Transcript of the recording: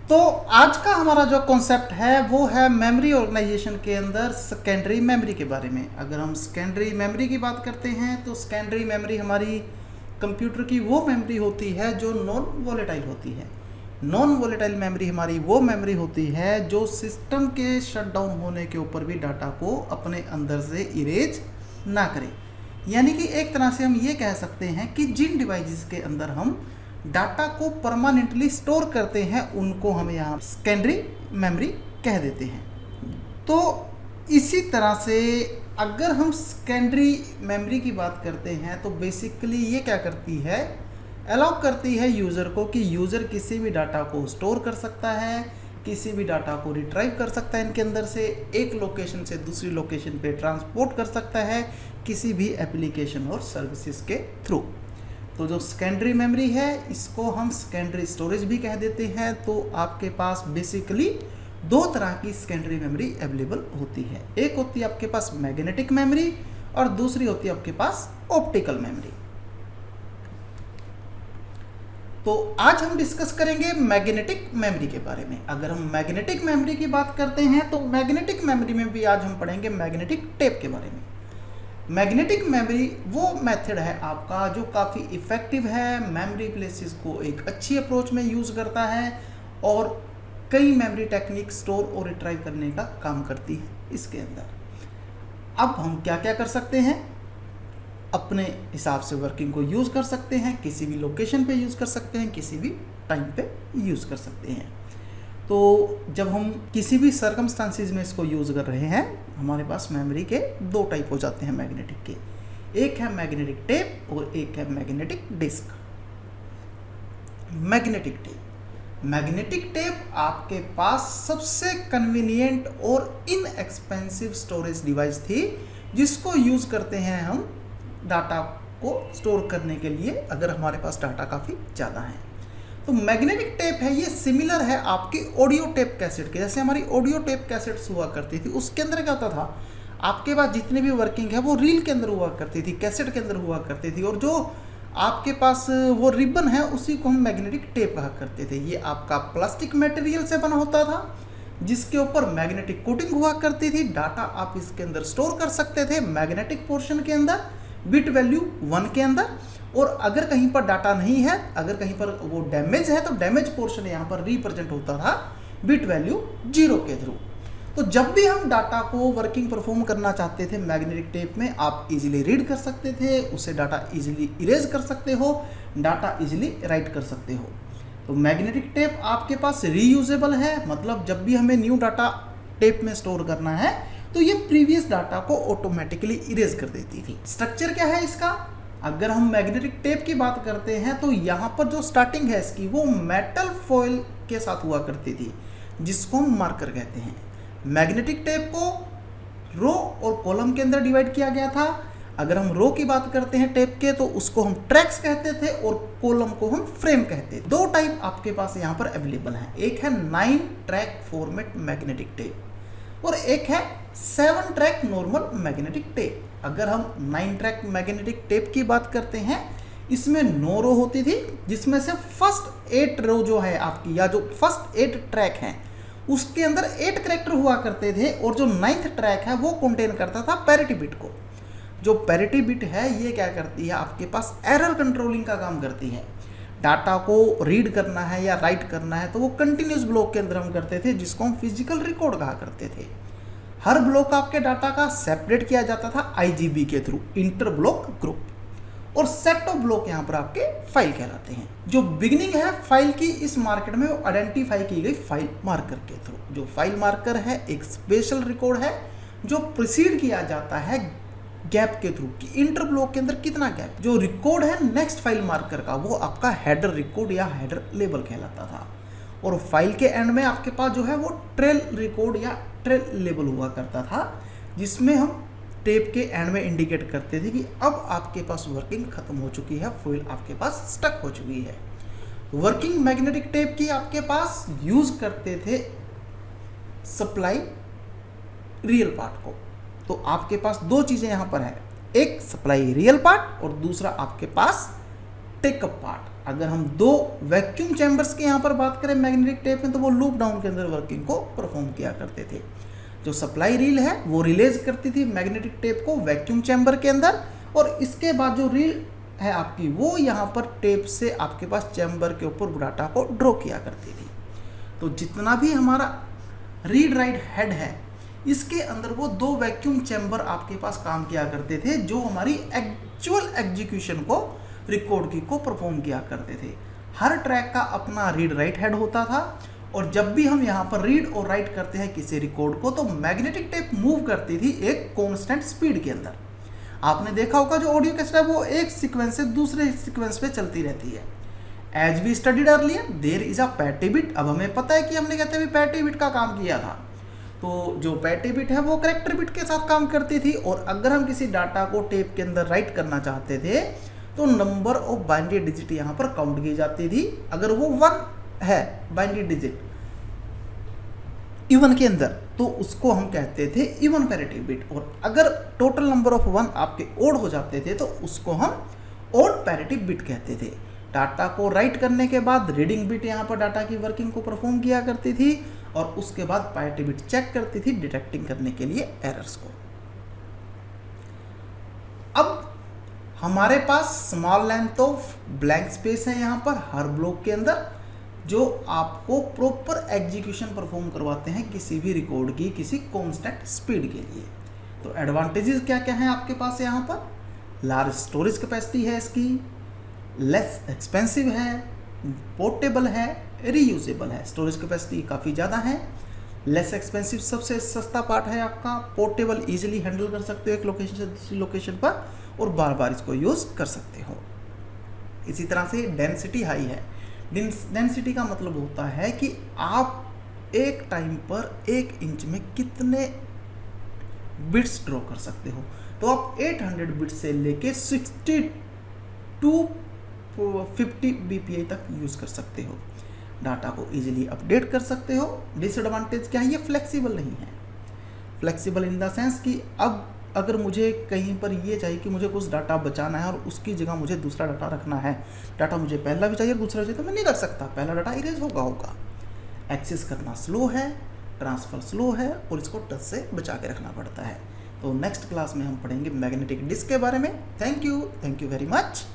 तो आज का हमारा जो कॉन्सेप्ट है वो है मेमोरी ऑर्गेनाइजेशन के अंदर सेकेंडरी मेमोरी के बारे में। अगर हम सेकेंडरी मेमोरी की बात करते हैं तो सेकेंडरी मेमोरी हमारी कंप्यूटर की वो मेमोरी होती है जो नॉन वोलेटाइल होती है। नॉन वोलेटाइल मेमोरी हमारी वो मेमोरी होती है जो सिस्टम के शटडाउन होने के ऊपर भी डाटा को अपने अंदर से इरेज ना करे। यानी कि एक तरह से हम ये कह सकते हैं कि जिन डिवाइसेस के अंदर हम डाटा को परमानेंटली स्टोर करते हैं उनको हम यहाँ सेकेंडरी मेमोरी कह देते हैं। तो इसी तरह से अगर हम सेकेंडरी मेमोरी की बात करते हैं तो बेसिकली ये क्या करती है, अलाउ करती है यूज़र को कि यूज़र किसी भी डाटा को स्टोर कर सकता है, किसी भी डाटा को रिट्राइव कर सकता है, इनके अंदर से एक लोकेशन से दूसरी लोकेशन पे ट्रांसपोर्ट कर सकता है किसी भी एप्लीकेशन और सर्विसेज के थ्रू। तो जो सेकेंडरी मेमोरी है इसको हम सेकेंडरी स्टोरेज भी कह देते हैं। तो आपके पास बेसिकली दो तरह की सेकेंडरी मेमोरी अवेलेबल होती है। एक होती है आपके पास मैग्नेटिक मेमोरी और दूसरी होती है आपके पास ऑप्टिकल मेमोरी। तो आज हम डिस्कस करेंगे मैग्नेटिक मेमोरी के बारे में। अगर हम मैग्नेटिक मेमोरी की बात करते हैं तो मैग्नेटिक मेमोरी में भी आज हम पढ़ेंगे मैग्नेटिक टेप के बारे में। मैग्नेटिक मेमोरी वो मेथड है आपका जो काफ़ी इफ़ेक्टिव है, मेमोरी प्लेसेस को एक अच्छी अप्रोच में यूज़ करता है और कई मेमोरी टेक्निक स्टोर और रिट्राइव करने का काम करती है इसके अंदर। अब हम क्या क्या कर सकते हैं, अपने हिसाब से वर्किंग को यूज़ कर सकते हैं, किसी भी लोकेशन पे यूज़ कर सकते हैं, किसी भी टाइम पे यूज़ कर सकते हैं। तो जब हम किसी भी सर्कमस्टांसिस में इसको यूज़ कर रहे हैं हमारे पास मेमोरी के दो टाइप हो जाते हैं मैग्नेटिक के। एक है मैग्नेटिक टेप और एक है मैग्नेटिक डिस्क। मैग्नेटिक टेप आपके पास सबसे कन्वीनियंट और इनएक्सपेंसिव स्टोरेज डिवाइस थी जिसको यूज़ करते हैं हम डाटा को स्टोर करने के लिए अगर हमारे पास डाटा काफ़ी ज़्यादा है। तो मैग्नेटिक टेप है ये सिमिलर है आपकी ऑडियो टेप कैसेट के। जैसे हमारी ऑडियो टेप कैसेट्स हुआ करती थी उसके अंदर क्या होता था, आपके पास जितनी भी वर्किंग है वो रील के अंदर हुआ करती थी, कैसेट के अंदर हुआ करती थी, और जो आपके पास वो रिबन है उसी को हम मैग्नेटिक टेप कहा करते थे। ये आपका प्लास्टिक मटेरियल से बना होता था जिसके ऊपर मैग्नेटिक कोटिंग हुआ करती थी। डाटा आप इसके अंदर स्टोर कर सकते थे मैग्नेटिक पोर्शन के अंदर, बिट वैल्यू 1 के अंदर, और अगर कहीं पर डाटा नहीं है, अगर कहीं पर वो डैमेज है तो डैमेज पोर्शन यहाँ पर रिप्रेजेंट होता था बिट वैल्यू 0 के थ्रू। तो जब भी हम डाटा को वर्किंग परफॉर्म करना चाहते थे मैग्नेटिक टेप में आप इजीली रीड कर सकते थे, उससे डाटा इजीली इरेज कर सकते हो, डाटा इजीली राइट कर सकते हो। तो मैग्नेटिक टेप आपके पास रीयूजेबल है, मतलब जब भी हमें न्यू डाटा टेप में स्टोर करना है तो ये प्रीवियस डाटा को ऑटोमेटिकली इरेज कर देती थी। स्ट्रक्चर क्या है इसका, अगर हम मैग्नेटिक टेप की बात करते हैं तो यहाँ पर जो स्टार्टिंग है इसकी वो मेटल फॉइल के साथ हुआ करती थी जिसको हम मार्कर कहते हैं। मैग्नेटिक टेप को रो और कॉलम के अंदर डिवाइड किया गया था। अगर हम रो की बात करते हैं टेप के तो उसको हम ट्रैक्स कहते थे और कॉलम को हम फ्रेम कहते थे। दो टाइप आपके पास यहाँ पर अवेलेबल हैं, एक है 9 ट्रैक फॉर्मेट मैग्नेटिक टेप और एक है 7 ट्रैक नॉर्मल मैग्नेटिक टेप। अगर हम 9 ट्रैक मैग्नेटिक टेप की बात करते हैं इसमें 9 रो होती थी जिसमें से फर्स्ट 8 रो जो है आपकी या जो फर्स्ट 8 ट्रैक हैं उसके अंदर 8 कैरेक्टर हुआ करते थे और जो 9th ट्रैक है वो कंटेन करता था पैरिटी बिट को। जो पैरिटी बिट है ये क्या करती है आपके पास एरर कंट्रोलिंग का काम करती है। डाटा को रीड करना है या राइट करना है तो वो कंटिन्यूस ब्लॉक के अंदर हम करते थे जिसको हम फिजिकल रिकॉर्ड कहा करते थे। हर ब्लॉक आपके डाटा का सेपरेट किया जाता था आईजीबी के थ्रू, इंटर ब्लॉक ग्रुप, और सेट ऑफ ब्लॉक यहाँ पर आपके फाइल कहलाते हैं। जो बिगिनिंग है फाइल की इस मार्केट में वो आइडेंटिफाई की गई फाइल मार्कर के थ्रू। जो फाइल मार्कर है एक स्पेशल रिकॉर्ड है जो प्रिसीड किया जाता है गैप के थ्रू कि इंटर ब्लॉक के अंदर कितना गैप। जो रिकॉर्ड है नेक्स्ट फाइल मार्कर का वो आपका हेडर रिकॉर्ड या हेडर लेबल कहलाता था, और फाइल के एंड में आपके पास जो है वो ट्रेल रिकॉर्ड या ट्रेल लेबल हुआ करता था जिसमें हम टेप के एंड में इंडिकेट करते थे कि अब आपके पास वर्किंग खत्म हो चुकी है, फाइल आपके पास स्टक हो चुकी है। वर्किंग मैग्नेटिक टेप की आपके पास यूज करते थे सप्लाई रियल पार्ट को। तो आपके पास दो चीजें यहां पर है, एक सप्लाई रियल पार्ट और दूसरा आपके पास टेकअप पार्ट। अगर हम दो वैक्यूम चैम्बर्स की यहाँ पर बात करें मैग्नेटिक टेप में, तो वो लूप डाउन के अंदर वर्किंग को परफॉर्म किया करते थे। जो सप्लाई रील है वो रिलीज करती थी मैग्नेटिक टेप को वैक्यूम चैम्बर के अंदर, और इसके बाद जो रील है आपकी वो यहाँ पर टेप से आपके पास चैम्बर के ऊपर डाटा को ड्रॉ किया करती थी। तो जितना भी हमारा रीड राइट हेड है इसके अंदर वो दो वैक्यूम चैम्बर आपके पास काम किया करते थे, जो हमारी एक्चुअल एग्जीक्यूशन को रिकॉर्ड की को परफॉर्म किया करते थे। हर ट्रैक का अपना रीड राइट हेड होता था, और जब भी हम यहाँ पर रीड और राइट करते हैं किसी रिकॉर्ड को, तो मैग्नेटिक टेप मूव करती थी एक कांस्टेंट स्पीड के अंदर। आपने देखा होगा जो ऑडियो कैसेट है वो एक सीक्वेंस से दूसरे सीक्वेंस पे चलती रहती है। As we studied earlier there is a petty bit. अब हमें पता है कि हमने कहते हैं पैटी बिट का काम किया था, तो जो पैटी बिट है वो करेक्टर बिट के साथ काम करती थी, और अगर हम किसी डाटा को टेप के अंदर राइट करना चाहते थे तो नंबर ऑफ बाइनरी डिजिट यहाँ पर काउंट की जाती थी। अगर वो 1 है बाइनरी डिजिट इवन के अंदर, तो उसको हम कहते थे इवन पैरिटी बिट, और अगर टोटल नंबर ऑफ 1 आपके ओड हो जाते थे तो उसको हम ओड पैरिटी बिट कहते थे। डाटा को राइट करने के बाद रीडिंग बिट यहाँ पर डाटा की वर्किंग को परफॉर्म किया करती थी, और उसके बाद पैरिटी बिट चेक करती थी डिटेक्टिंग करने के लिए एरर्स को। अब हमारे पास small length of blank space है यहाँ पर हर ब्लॉक के अंदर, जो आपको प्रॉपर एग्जीक्यूशन परफॉर्म करवाते हैं किसी भी रिकॉर्ड की किसी कांस्टेंट स्पीड के लिए। तो एडवांटेजेस क्या क्या हैं आपके पास यहाँ पर? लार्ज स्टोरेज कैपेसिटी है इसकी, लेस एक्सपेंसिव है, पोर्टेबल है, रीयूजेबल है। स्टोरेज कैपेसिटी काफ़ी ज़्यादा है, लेस एक्सपेंसिव सबसे सस्ता पार्ट है आपका, पोर्टेबल इजीली हैंडल कर सकते हो एक लोकेशन से दूसरी लोकेशन पर, और बार बार इसको यूज़ कर सकते हो। इसी तरह से डेंसिटी हाई है। डेंसिटी का मतलब होता है कि आप एक टाइम पर 1 इंच में कितने बिट्स ड्रॉ कर सकते हो। तो आप 800 बिट्स से लेके 60 to 50 bpi तक यूज़ कर सकते हो। डाटा को इजीली अपडेट कर सकते हो। डिसएडवांटेज क्या है? ये फ्लेक्सिबल नहीं है। फ्लेक्सिबल इन द सेंस कि अब अगर मुझे कहीं पर ये चाहिए कि मुझे कुछ डाटा बचाना है और उसकी जगह मुझे दूसरा डाटा रखना है, डाटा मुझे पहला भी चाहिए दूसरा चाहिए, तो मैं नहीं रख सकता, पहला डाटा इरेज होगा। एक्सेस करना स्लो है, ट्रांसफ़र स्लो है, और इसको टच से बचा के रखना पड़ता है। तो नेक्स्ट क्लास में हम पढ़ेंगे मैग्नेटिक डिस्क के बारे में। Thank you very much.